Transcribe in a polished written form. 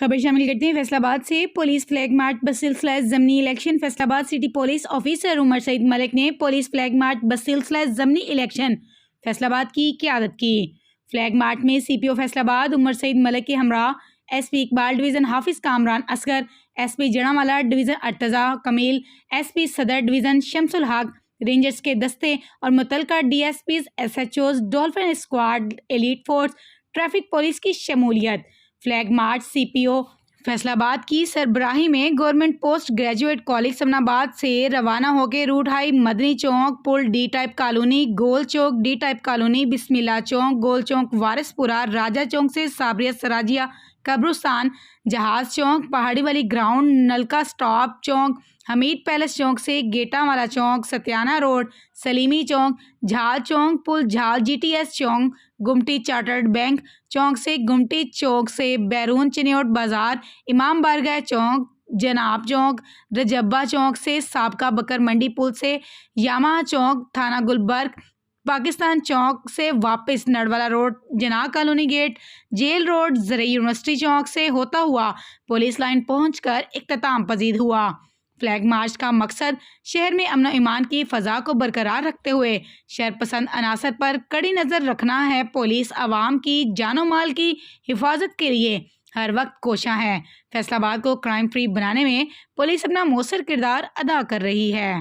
خبر شامل کرتے ہیں فیصل آباد سے۔ پولیس فلیگ مارچ بسلسلہ ضمنی الیکشن۔ فیصل آباد سٹی پولیس آفیسر عمر سعید ملک نے پولیس فلیگ مارچ بسلسلہ ضمنی الیکشن فیصل آباد کی قیادت کی۔ فلیگ مارچ میں سی پی او فیصل آباد عمر سعید ملک کے ہمراہ S P Iqbal division Hafiz Kamran Asghar, S P Jaranwala division Irtaza Kumail, S P Saddar division Shamsul Haq, Rangers کے دستے اور متعلقہ D S Ps, S H Os, dolphin squad, elite force, traffic police کی شمولیت۔ Flag march C P O Faisalabad کی سربراہی میں گورنمنٹ پوسٹ گریجویٹ کالج سمن آباد سے روانہ ہو کے روٹ ہائی مدنی چوک، پل ڈی ٹائپ کالونی، گول چوک، ڈی ٹائپ کالونی، بسم اللہ چوک، گول چوک، وارث پورہ، راجہ چوک سے صابریہ سراجیہ قبرستان، جہاز چوک، پہاڑی والی گراؤنڈ، نلکا سٹاپ چوک، حمید پیلس چوک سے گیٹا والا چوک، ستیانہ روڈ، سلیمی چوک، جھال چوک، پل جھال، جی ٹی ایس چوک، گمٹی چارٹرڈ بینک چوک سے گمٹی چوک سے بیرون چنیوٹ بازار، امام بارگاہ چوک، جناب چوک، رجبہ چوک سے سابقہ بکر منڈی پل سے یامہ چوک، تھانہ گلبرگ، پاکستان چوک سے واپس نڑوالا روڈ، جناح کالونی گیٹ، جیل روڈ، زرعی یونیورسٹی چوک سے ہوتا ہوا پولیس لائن پہنچ کر اختتام پذیر ہوا۔ فلیگ مارچ کا مقصد شہر میں امن و ایمان کی فضا کو برقرار رکھتے ہوئے شہر پسند عناصر پر کڑی نظر رکھنا ہے۔ پولیس عوام کی جان و مال کی حفاظت کے لیے ہر وقت کوشاں ہے۔ فیصل آباد کو کرائم فری بنانے میں پولیس اپنا مؤثر کردار ادا کر رہی ہے۔